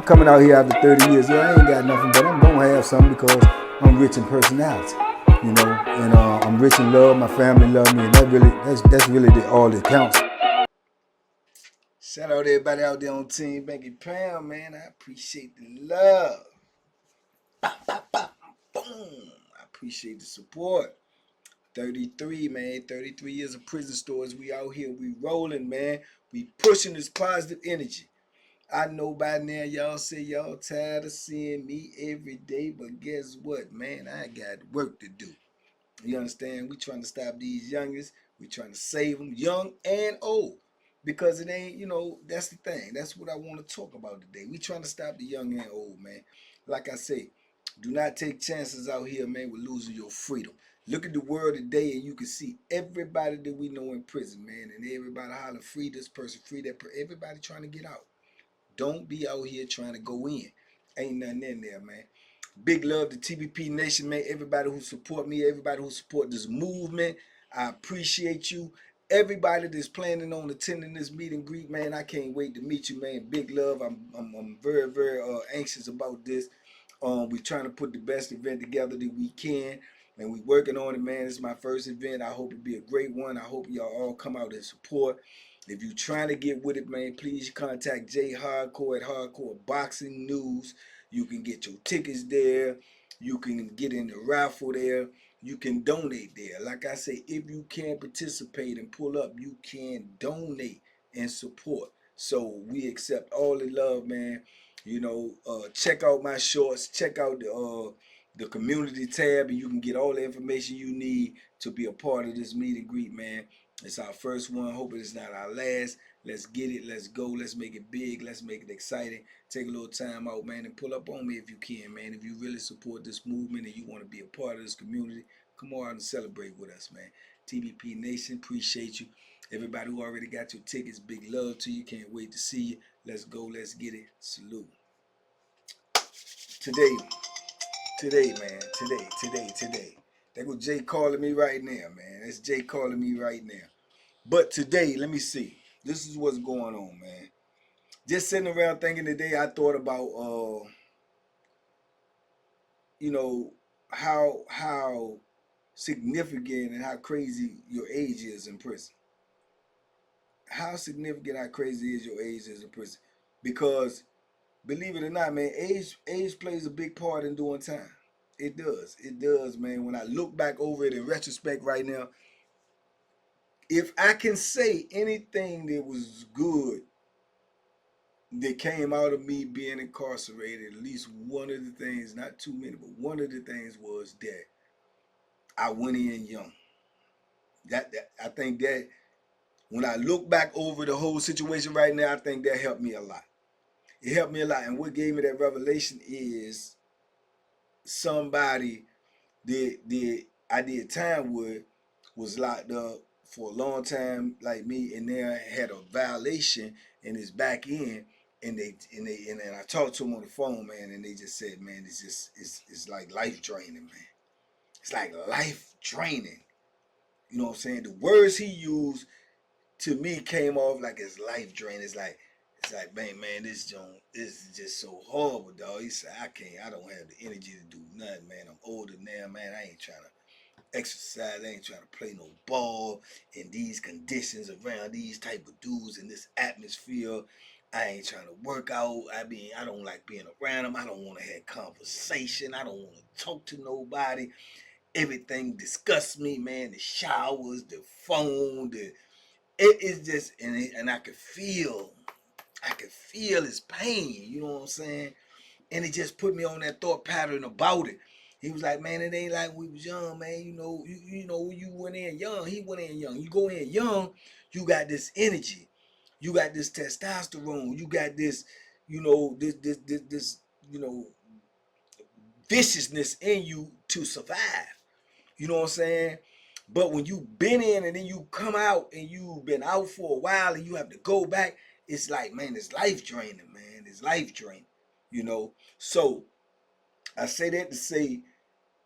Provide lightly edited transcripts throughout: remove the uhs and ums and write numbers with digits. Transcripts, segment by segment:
coming out here after 30 years. Yeah, I ain't got nothing, but I'm gonna have something because I'm rich in personality, you know, and I'm rich in love. My family love me, and that's really all that counts. Shout out to everybody out there on Team Banky Pound, man. I appreciate the love. Bop, bop, bop, boom. I appreciate the support. 33, man. 33 years of prison stories. We out here. We rolling, man. We pushing this positive energy. I know by now y'all say y'all tired of seeing me every day, but guess what, man? I got work to do. You understand? We trying to stop these youngest. We trying to save them, young and old. Because it ain't, that's the thing. That's what I want to talk about today. We trying to stop the young and old, man. Like I say, do not take chances out here, man, with losing your freedom. Look at the world today and you can see everybody that we know in prison, man. And everybody hollering, free this person, free that person. Everybody trying to get out. Don't be out here trying to go in. Ain't nothing in there, man. Big love to TBP Nation, man. Everybody who support me, everybody who support this movement. I appreciate you. Everybody that's planning on attending this meet and greet, man, I can't wait to meet you, man. Big love. I'm very, very anxious about this. We're trying to put the best event together that we can, and we working on it, man. It's my first event. I hope it be a great one. I hope y'all all come out and support. If you're trying to get with it, man, please contact Jay Hardcore at Hardcore Boxing News. You can get your tickets there. You can get in the raffle there. You can donate there. Like I say, if you can participate and pull up, you can donate and support. So we accept all the love, man. Check out my shorts. Check out the community tab, and you can get all the information you need to be a part of this meet and greet, man. It's our first one. Hope it's not our last. Let's get it. Let's go. Let's make it big. Let's make it exciting. Take a little time out, man, and pull up on me if you can, man. If you really support this movement and you want to be a part of this community, come on out and celebrate with us, man. TBP Nation, appreciate you. Everybody who already got your tickets, big love to you. Can't wait to see you. Let's go. Let's get it. Salute. Today, man. Today. There go Jay calling me right now, man. That's Jay calling me right now. But today, let me see. This is what's going on, man. Just sitting around thinking today, I thought about, how significant and how crazy your age is in prison. How significant, how crazy is your age is in prison? Because believe it or not, man, age plays a big part in doing time. It does, man. When I look back over it in retrospect right now, if I can say anything that was good that came out of me being incarcerated, at least one of the things, not too many, but one of the things was that I went in young. That I think that when I look back over the whole situation right now, I think that helped me a lot. It helped me a lot. And what gave me that revelation is somebody that I did time with was locked up for a long time like me, and then had a violation and is back in, and I talked to him on the phone, man, and they just said, man, it's like life draining, man. It's like life draining. You know what I'm saying? The words he used to me came off like it's life draining. It's like, man, this is just so horrible, dog. He said, I don't have the energy to do nothing, man. I'm older now, man. I ain't trying to exercise. I ain't trying to play no ball in these conditions around these type of dudes in this atmosphere. I ain't trying to work out. I don't like being around them. I don't want to have conversation. I don't want to talk to nobody. Everything disgusts me, man. The showers, the phone, it is just, and I could feel his pain. You know what I'm saying? And it just put me on that thought pattern about it. He was like, man, it ain't like we was young, man. You went in young. He went in young. You go in young, you got this energy. You got this testosterone. You got this, this viciousness in you to survive. You know what I'm saying? But when you've been in and then you come out and you've been out for a while and you have to go back, it's like, man, it's life draining, man. It's life draining. So I say that to say,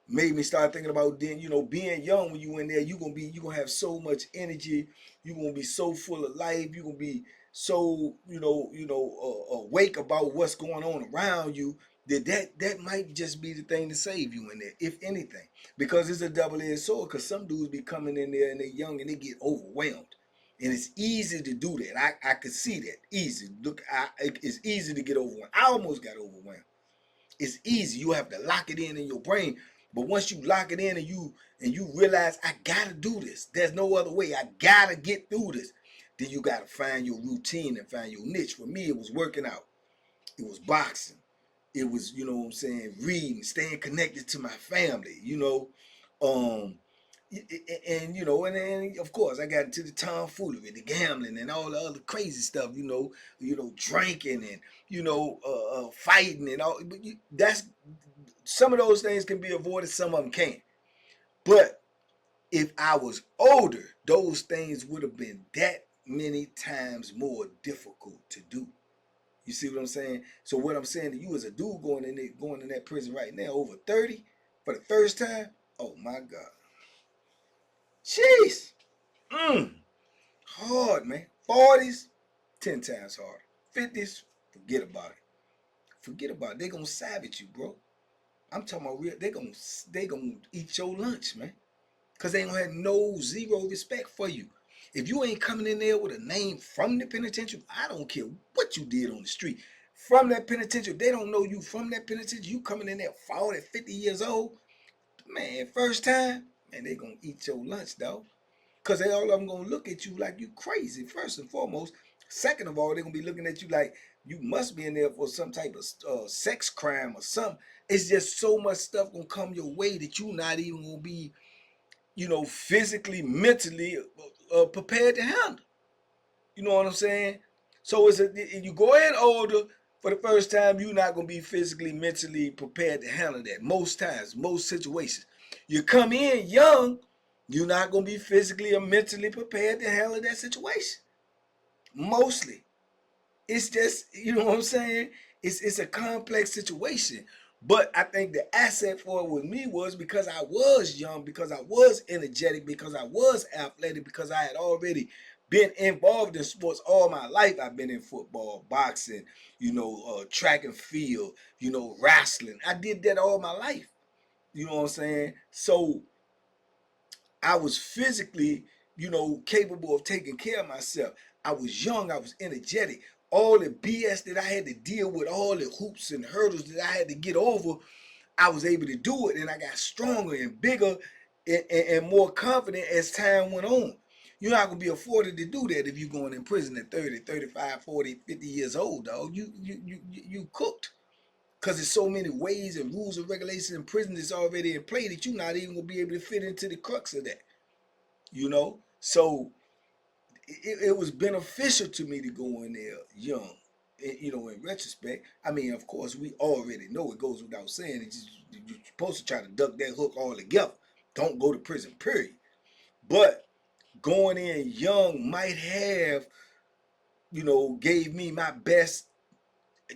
made me start thinking about then, being young when you in there, you're gonna have so much energy, you're gonna be so full of life, you're gonna be so awake about what's going on around you, that might just be the thing to save you in there, if anything. Because it's a double-edged sword, because some dudes be coming in there and they're young and they get overwhelmed. And it's easy to do that. I could see that. Easy. Look, it's easy to get overwhelmed. I almost got overwhelmed. It's easy. You have to lock it in your brain. But once you lock it in and you realize, I gotta do this. There's no other way. I gotta get through this. Then you gotta find your routine and find your niche. For me, it was working out. It was boxing. It was, reading, staying connected to my family, and then of course I got into the tomfoolery, the gambling, and all the other crazy stuff, drinking and fighting and all. But that's some of those things can be avoided, some of them can't. But if I was older, those things would have been that many times more difficult to do. You see what I'm saying? So what I'm saying to you as a dude going in that prison right now, over 30 for the first time. Oh my God. Jeez. Hard, man. 40s, 10 times harder. 50s, forget about it. Forget about it. They gonna savage you, bro. I'm talking about real. They gonna eat your lunch, man. Cause they gonna have zero respect for you. If you ain't coming in there with a name from the penitentiary, I don't care what you did on the street. From that penitentiary, they don't know you from that penitentiary. You coming in there 40, 50 years old, man, first time, man, they gonna eat your lunch, dog. Cause they all of them gonna look at you like you crazy, first and foremost. Second of all, they're gonna be looking at you like you must be in there for some type of sex crime or something. It's just so much stuff gonna come your way that you not even gonna be, physically, mentally prepared to handle. You know what I'm saying? So you go in older for the first time, you're not gonna be physically, mentally prepared to handle that. Most times, most situations, you come in young, you're not gonna be physically or mentally prepared to handle that situation. Mostly, it's just, you know what I'm saying? It's a complex situation. But I think the asset for it with me was because I was young, because I was energetic, because I was athletic, because I had already been involved in sports all my life. I've been in football, boxing, track and field, wrestling. I did that all my life. You know what I'm saying? So I was physically, capable of taking care of myself. I was young, I was energetic. All the BS that I had to deal with, all the hoops and hurdles that I had to get over, I was able to do it, and I got stronger and bigger and more confident as time went on. You're not going to be afforded to do that if you're going in prison at 30, 35, 40, 50 years old, dog. You cooked. Because there's so many ways and rules and regulations in prison that's already in play that you're not even going to be able to fit into the crux of that. So it was beneficial to me to go in there young. In retrospect, I mean, of course, we already know it goes without saying. You're supposed to try to duck that hook all together. Don't go to prison, period. But going in young might have, gave me my best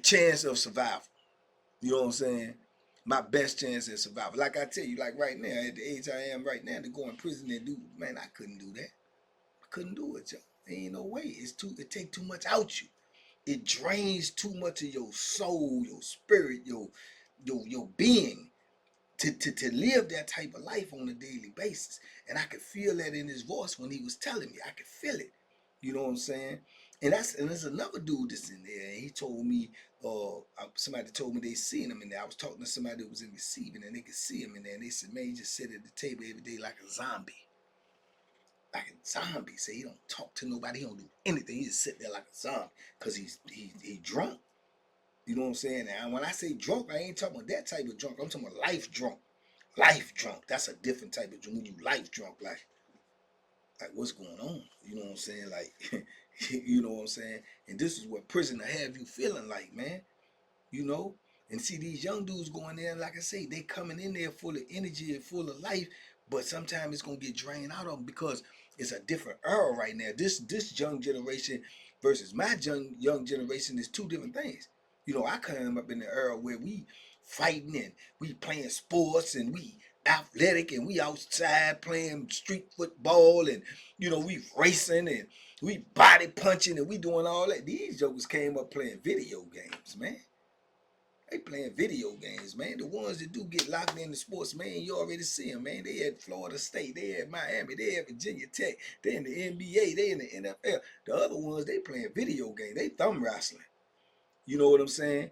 chance of survival. You know what I'm saying? My best chance at survival. Like I tell you, like right now, at the age I am right now, to go in prison and do, man, I couldn't do that. I couldn't do it, y'all. There ain't no way. It take too much out you. It drains too much of your soul, your spirit, your being to live that type of life on a daily basis. And I could feel that in his voice when he was telling me. I could feel it. You know what I'm saying? And there's another dude that's in there, and he told me, somebody told me they seen him in there. I was talking to somebody that was in receiving, and they could see him in there, and they said, man, he just sit at the table every day like a zombie. Like a zombie. Say he don't talk to nobody, he don't do anything. He just sit there like a zombie because he's drunk. You know what I'm saying? And when I say drunk, I ain't talking about that type of drunk. I'm talking about life drunk. Life drunk. That's a different type of drunk. When you life drunk, like what's going on? You know what I'm saying? Like, you know what I'm saying? And this is what prison will have you feeling like, man. You know? And see these young dudes going there, like I say, they coming in there full of energy and full of life, but sometimes it's gonna get drained out of them because it's a different era right now. This young generation versus my young generation is two different things. I come up in the era where we fighting and we playing sports and we athletic and we outside playing street football and, we racing and we body punching and we doing all that. These jokers came up playing video games, man. They playing video games, man. The ones that do get locked into sports, man, you already see them, man. They at Florida State, they at Miami, they at Virginia Tech, they in the NBA, they in the NFL. The other ones, they playing video games. They thumb wrestling. You know what I'm saying?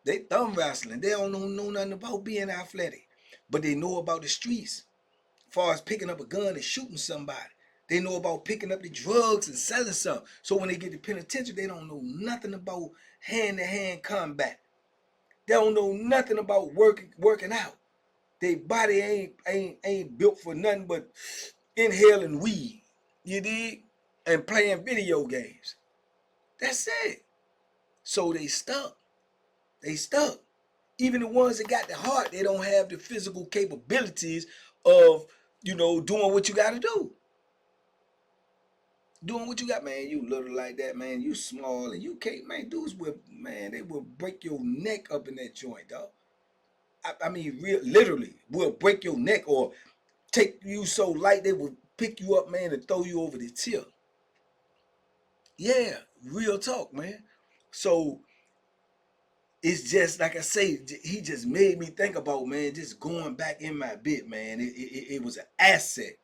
They thumb wrestling. They don't know nothing about being athletic. But they know about the streets. As far as picking up a gun and shooting somebody. They know about picking up the drugs and selling something. So when they get to penitentiary, they don't know nothing about hand-to-hand combat. They don't know nothing about working out. Their body ain't built for nothing but inhaling weed. You dig? And playing video games. That's it. So they stuck. They stuck. Even the ones that got the heart, they don't have the physical capabilities of, doing what you got to do. Doing what you got, man. You little like that, man. You small and you can't, man. Dudes they will break your neck up in that joint, dog. I mean, literally, will break your neck or take you so light they will pick you up, man, and throw you over the tip. Yeah, real talk, man. So it's just like I say, he just made me think about, man, just going back in my bit, man. It was an asset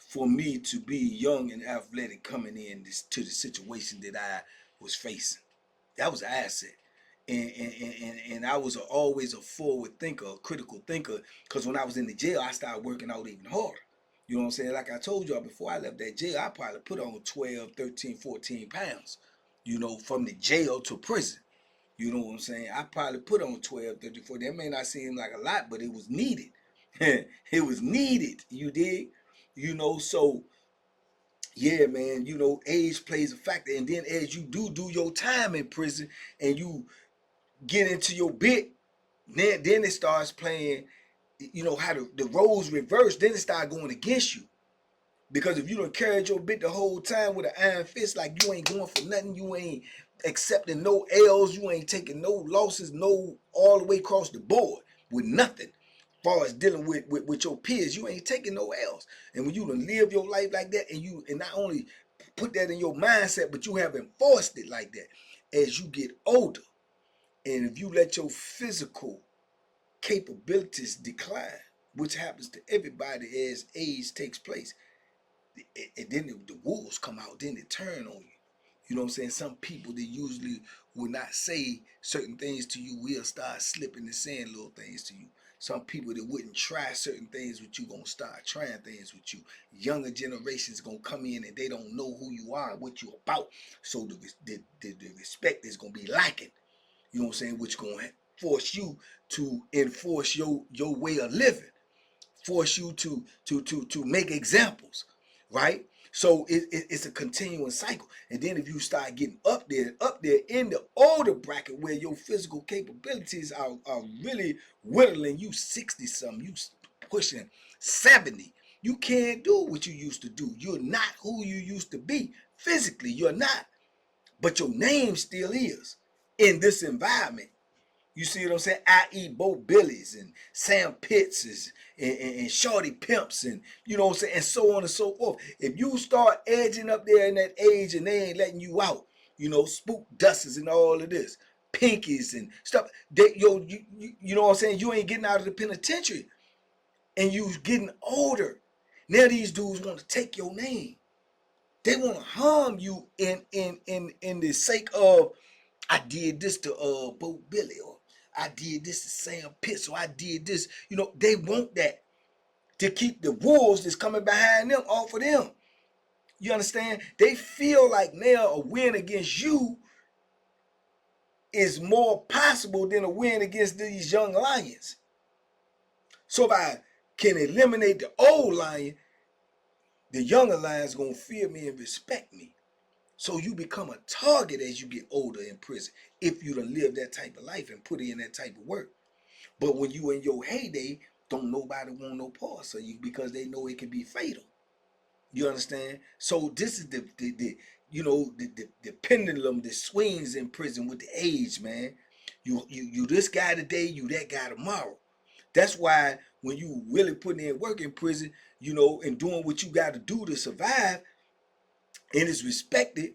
for me to be young and athletic coming in to the situation that I was facing. That was an asset. And I was always a forward thinker, a critical thinker, because when I was in the jail, I started working out even harder. You know what I'm saying? Like I told y'all before I left that jail, I probably put on 12, 13, 14 pounds, from the jail to prison. You know what I'm saying? I probably put on 12, 13, 14. That may not seem like a lot, but it was needed. It was needed, you dig? So yeah, man, age plays a factor. And then as you do your time in prison and you get into your bit, then it starts playing, how the roles reverse, then it starts going against you. Because if you done carried your bit the whole time with an iron fist, like you ain't going for nothing, you ain't accepting no L's, you ain't taking no losses, no all the way across the board with nothing. As far as dealing with your peers, you ain't taking no L's. And when you done live your life like that, and not only put that in your mindset, but you have enforced it like that as you get older. And if you let your physical capabilities decline, which happens to everybody as age takes place, and then the wolves come out, then they turn on you. You know what I'm saying? Some people that usually will not say certain things to you will start slipping and saying little things to you. Some people that wouldn't try certain things with you gonna start trying things with you. Younger generations gonna come in and they don't know who you are and what you about. So the respect is gonna be lacking. You know what I'm saying? Which gonna force you to enforce your way of living. Force you to make examples, right? So it's a continuing cycle. And then if you start getting up there in the older bracket where your physical capabilities are really whittling, you 60 something, you pushing 70, you can't do what you used to do. You're not who you used to be. Physically, you're not. But your name still is in this environment. You see what I'm saying? I.e. Bo Billies and Sam Pitts and Shorty Pimps and, you know what I'm saying, and so on and so forth. If you start edging up there in that age and they ain't letting you out, Spook Dusters and all of this, Pinkies and stuff, you know what I'm saying? You ain't getting out of the penitentiary and you getting older. Now these dudes want to take your name. They want to harm you in the sake of, I did this to Bo Billy, or I did this to Sam Pitts, or I did this. They want that to keep the wolves that's coming behind them off of them. You understand? They feel like now a win against you is more possible than a win against these young lions. So if I can eliminate the old lion, the younger lion's gonna fear me and respect me. So you become a target as you get older in prison if you done live that type of life and put in that type of work. But when you in your heyday, don't nobody want no parts of you because they know it can be fatal. You understand? So this is the pendulum that swings in prison with the age, man. You this guy today, you that guy tomorrow. That's why when you really putting in work in prison, you know, and doing what you got to do to survive, and it's respected,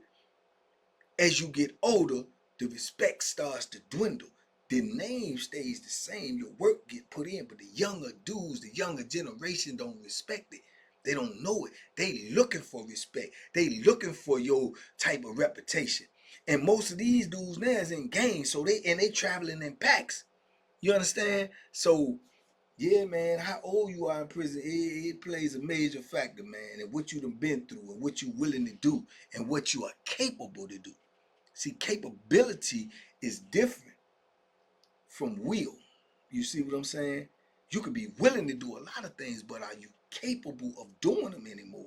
as you get older, the respect starts to dwindle. The name stays the same. Your work get put in, but the younger dudes, the younger generation don't respect it. They don't know it. They looking for respect. They looking for your type of reputation. And most of these dudes now is in gangs, so they traveling in packs. You understand? So yeah, man, how old you are in prison, it plays a major factor, man, and what you done been through and what you willing to do and what you are capable to do. See, capability is different from will. You see what I'm saying? You could be willing to do a lot of things, but are you capable of doing them anymore?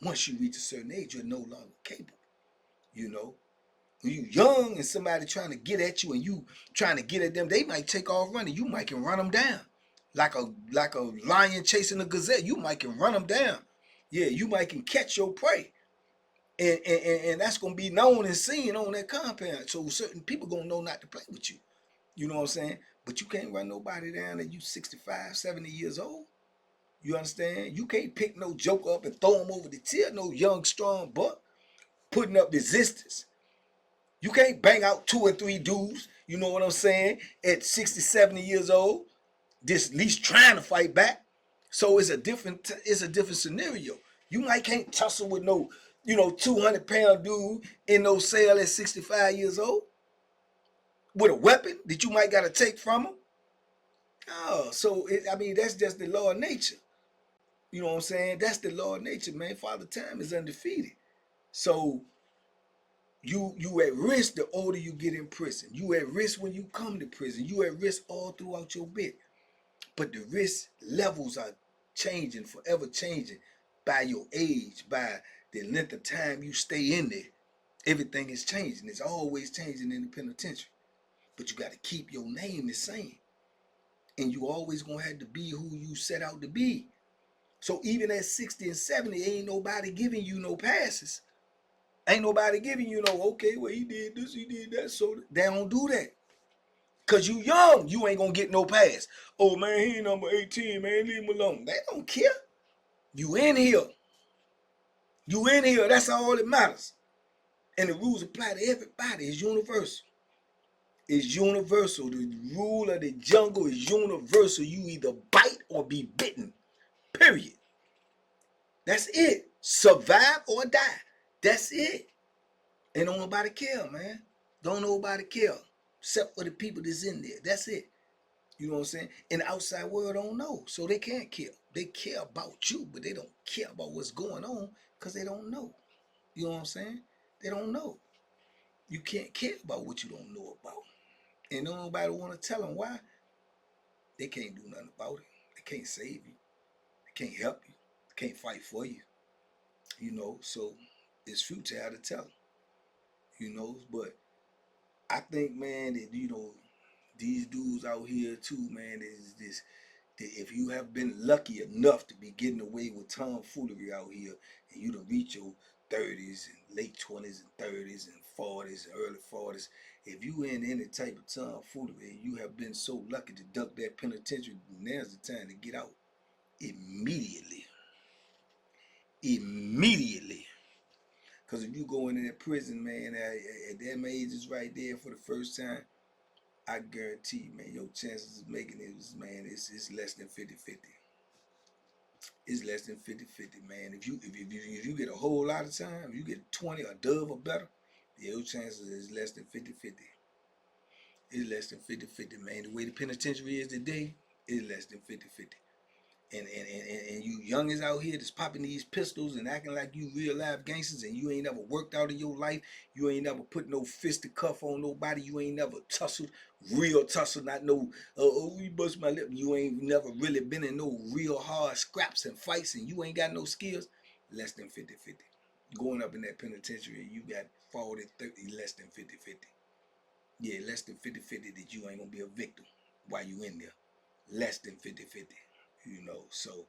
Once you reach a certain age, you're no longer capable. You know, when you young and somebody trying to get at you and you trying to get at them, they might take off running. You might can run them down like a lion chasing a gazelle. You might can run them down. Yeah, you might can catch your prey. And that's gonna be known and seen on that compound. So certain people gonna know not to play with you. You know what I'm saying? But you can't run nobody down at you 65, 70 years old. You understand? You can't pick no joke up and throw him over the tier, no young, strong buck putting up resistance. You can't bang out 2 or 3 dudes, you know what I'm saying, at 60, 70 years old, just at least trying to fight back. So it's a different scenario. You might can't tussle with no, 200-pound dude in no cell at 65 years old with a weapon that you might got to take from him. Oh, so that's just the law of nature. You know what I'm saying? That's the law of nature, man. Father Time is undefeated. So you at risk the older you get in prison. You at risk when you come to prison. You at risk all throughout your bit. But the risk levels are changing, forever changing by your age, by the length of time you stay in there. Everything is changing. It's always changing in the penitentiary. But you got to keep your name the same. And you always going to have to be who you set out to be. So even at 60 and 70, ain't nobody giving you no passes. Ain't nobody giving you no, okay, well, he did this, he did that. So they don't do that. Because you young, you ain't going to get no pass. Oh, man, he ain't number 18, man, leave him alone. They don't care. You in here. You in here. That's all that matters. And the rules apply to everybody. It's universal. It's universal. The rule of the jungle is universal. You either bite or be bitten. Period. That's it. Survive or die. That's it. And don't nobody care, man. Don't nobody care. Except for the people that's in there. That's it. You know what I'm saying? And the outside world don't know. So they can't care. They care about you, but they don't care about what's going on because they don't know. You know what I'm saying? They don't know. You can't care about what you don't know about. And don't nobody want to tell them why. They can't do nothing about it. They can't save you. They can't help you. They can't fight for you. So it's futile to tell them. But I think, man, that, these dudes out here too, man, is this, that if you have been lucky enough to be getting away with tomfoolery out here, and you done reach your 30s and late 20s and 30s and 40s and early 40s, if you in any type of tomfoolery and you have been so lucky to duck that penitentiary, now's the time to get out immediately. Immediately. Because if you go into that prison, man, at them ages right there for the first time, I guarantee you, man, your chances of making it it's less than 50-50. It's less than 50-50, man. If you get a whole lot of time, if you get 20 or dove or better, your chances is less than 50-50. It's less than 50-50, man. The way the penitentiary is today, it's less than 50-50. And you youngins out here that's popping these pistols and acting like you real life gangsters, and you ain't never worked out in your life. You ain't never put no fisted cuff on nobody. You ain't never tussled, real tussle, not no, you bust my lip. You ain't never really been in no real hard scraps and fights, and you ain't got no skills. Less than 50-50. Going up in that penitentiary, you got 40, 30, less than 50-50. Yeah, less than 50-50 that you ain't gonna be a victim while you in there. Less than 50-50. So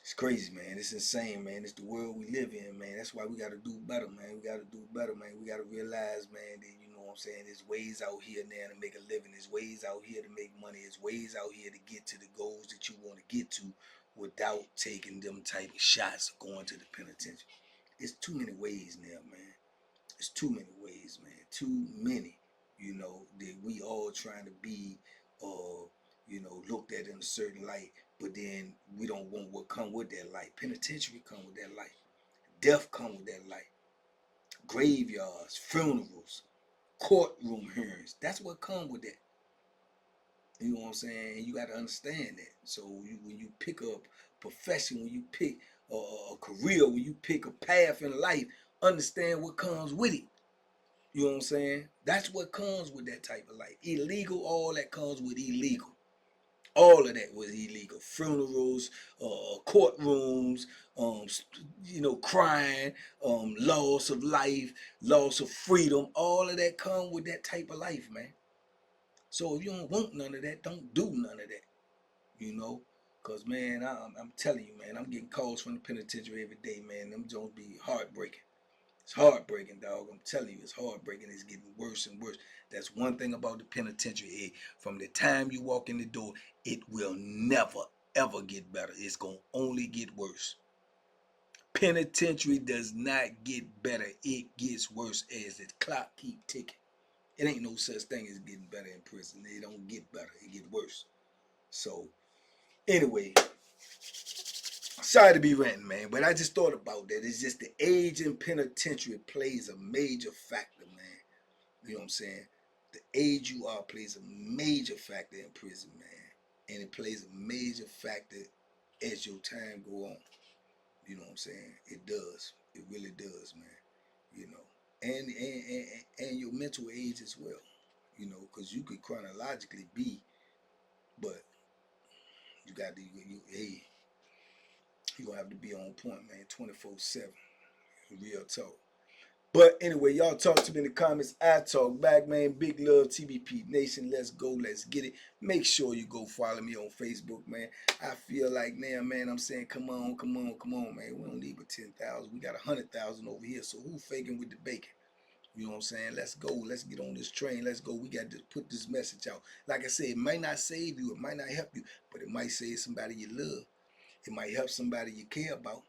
It's crazy, man. It's insane, man. It's the world we live in, man. That's why we got to do better, man. We got to do better, man. We got to realize, man, that, you know what I'm saying, there's ways out here now to make a living. There's ways out here to make money. There's ways out here to get to the goals that you want to get to without taking them type of shots or going to the penitentiary. It's too many ways now, man. It's too many ways, man. Too many, you know, that we all trying to be, you know, looked at in a certain light, but then we don't want what come with that light. Penitentiary come with that light. Death come with that light. Graveyards, funerals, courtroom hearings. That's what come with that. You know what I'm saying? You got to understand that. So when you pick a profession, when you pick a career, when you pick a path in life, understand what comes with it. You know what I'm saying? That's what comes with that type of life. Illegal, all that comes with illegal. All of that was illegal. Funerals, courtrooms, you know, crying, loss of life, loss of freedom. All of that come with that type of life, man. So if you don't want none of that, don't do none of that. You know? Because, man, I'm telling you, man, I'm getting calls from the penitentiary every day, man. Them joints be heartbreaking. It's heartbreaking, dog. I'm telling you, it's heartbreaking. It's getting worse and worse. That's one thing about the penitentiary. From the time you walk in the door, it will never, ever get better. It's going to only get worse. Penitentiary does not get better. It gets worse as the clock keep ticking. It ain't no such thing as getting better in prison. It don't get better. It get worse. So, anyway, sorry to be ranting, man, but I just thought about that. It's just the age in penitentiary plays a major factor, man. You know what I'm saying? The age you are plays a major factor in prison, man. And it plays a major factor as your time go on. You know what I'm saying? It does. It really does, man. You know. And your mental age as well. You know, because you could chronologically be, but you got to, hey, you're going to have to be on point, man, 24/7. Real talk. But anyway, y'all talk to me in the comments. I talk back, man. Big love, TBP Nation. Let's go. Let's get it. Make sure you go follow me on Facebook, man. I feel like now, man, I'm saying, come on, man. We don't need but 10,000. We got 100,000 over here. So who faking with the bacon? You know what I'm saying? Let's go. Let's get on this train. Let's go. We got to put this message out. Like I said, it might not save you. It might not help you. But it might save somebody you love. It might help somebody you care about.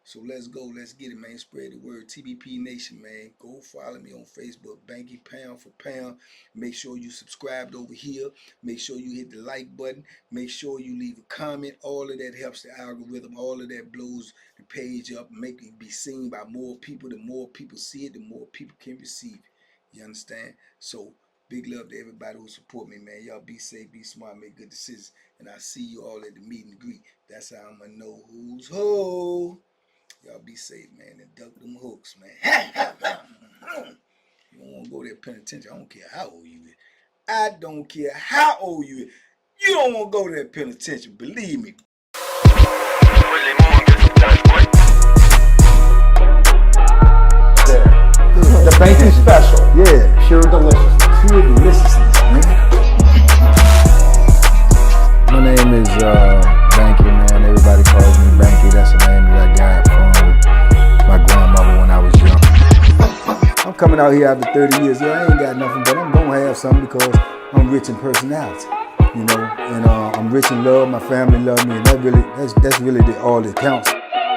So let's go. Let's get it, man. Spread the word. TBP Nation, man. Go follow me on Facebook. Banky Pound for Pound. Make sure you subscribed over here. Make sure you hit the like button. Make sure you leave a comment. All of that helps the algorithm. All of that blows the page up. Make it be seen by more people. The more people see it, the more people can receive it. You understand? So big love to everybody who support me, man. Y'all be safe, be smart, make good decisions. And I see you all at the meet and greet. That's how I'm going to know who's who. Y'all be safe, man, and duck them hooks, man. You don't want to go to that penitentiary. I don't care how old you is. I don't care how old you is. You don't want to go to that penitentiary. Believe me. The banky special. Yeah. Pure deliciousness. Pure deliciousness, man. My name is Banky, man. Everybody calls me Banky. That's the name that I got from my grandmother when I was young. I'm coming out here after 30 years. Yeah, I ain't got nothing, but I'm going to have something because I'm rich in personality, you know, and I'm rich in love. My family love me, and that's really all that counts.